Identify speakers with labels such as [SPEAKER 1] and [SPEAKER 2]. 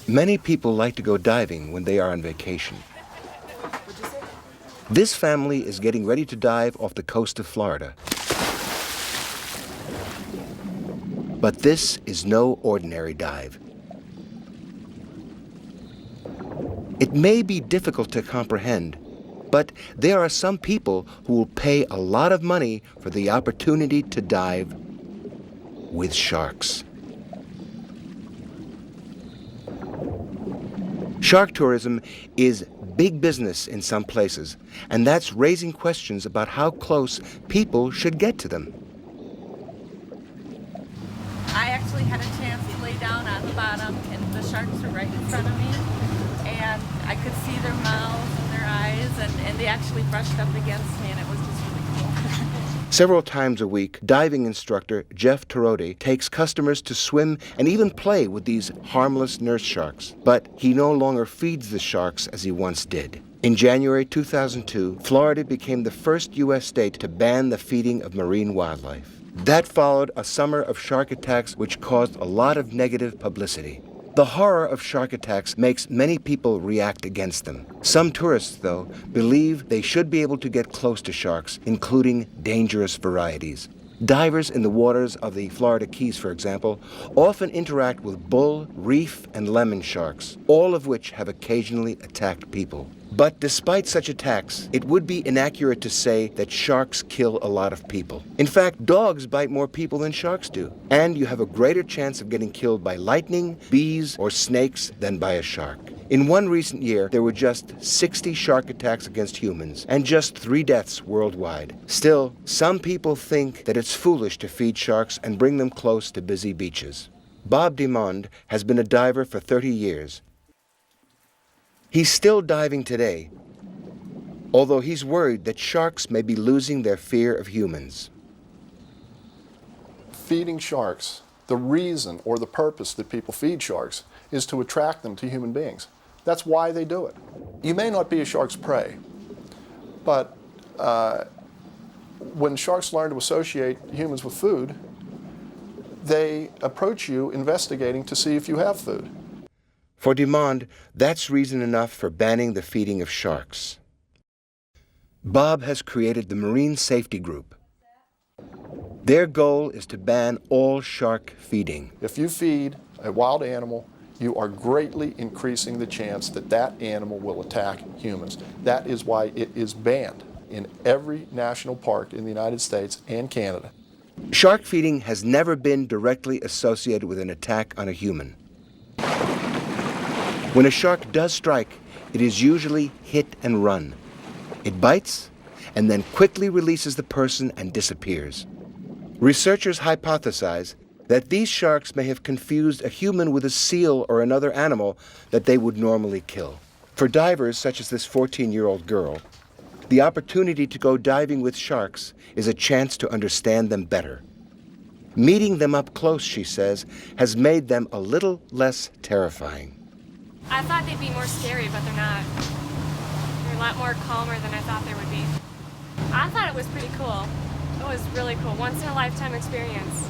[SPEAKER 1] Many people like to go diving when they are on vacation. This family is getting ready to dive off the coast of Florida. But this is no ordinary dive. It may be difficult to comprehend, but there are some people who will pay a lot of money for the opportunity to dive with sharks. Shark tourism is big business in some places, and that's raising questions about how close people should get to them.
[SPEAKER 2] I actually had a chance to lay down on the bottom, and the sharks were right in front of me, and I could see their mouths and their eyes, and they actually brushed up against me, and it was just really cool.
[SPEAKER 1] Several times a week, diving instructor Jeff Tarodi takes customers to swim and even play with these harmless nurse sharks. But he no longer feeds the sharks as he once did. In January 2002, Florida became the first U.S. state to ban the feeding of marine wildlife. That followed a summer of shark attacks which caused a lot of negative publicity. The horror of shark attacks makes many people react against them. Some tourists, though, believe they should be able to get close to sharks, including dangerous varieties. Divers in the waters of the Florida Keys, for example, often interact with bull, reef, and lemon sharks, all of which have occasionally attacked people. But despite such attacks, it would be inaccurate to say that sharks kill a lot of people. In fact, dogs bite more people than sharks do. And you have a greater chance of getting killed by lightning, bees, or snakes than by a shark. In one recent year, there were just 60 shark attacks against humans and just 3 deaths worldwide. Still, some people think that it's foolish to feed sharks and bring them close to busy beaches. Bob DeMond has been a diver for 30 years. He's still diving today, although he's worried that sharks may be losing their fear of humans.
[SPEAKER 3] Feeding sharks, the reason or the purpose that people feed sharks is to attract them to human beings. That's why they do it. You may not be a shark's prey, but when sharks learn to associate humans with food, they approach you investigating to see if you have food.
[SPEAKER 1] For DeMond, that's reason enough for banning the feeding of sharks. Bob has created the Marine Safety Group. Their goal is to ban all shark feeding.
[SPEAKER 3] If you feed a wild animal, you are greatly increasing the chance that that animal will attack humans. That is why it is banned in every national park in the United States and Canada.
[SPEAKER 1] Shark feeding has never been directly associated with an attack on a human. When a shark does strike, it is usually hit and run. It bites and then quickly releases the person and disappears. Researchers hypothesize that these sharks may have confused a human with a seal or another animal that they would normally kill. For divers such as this 14-year-old girl, the opportunity to go diving with sharks is a chance to understand them better. Meeting them up close, she says, has made them a little less terrifying.
[SPEAKER 4] I thought they'd be more scary, but they're not. They're a lot more calmer than I thought they would be. I thought it was pretty cool. It was really cool. Once in a lifetime experience.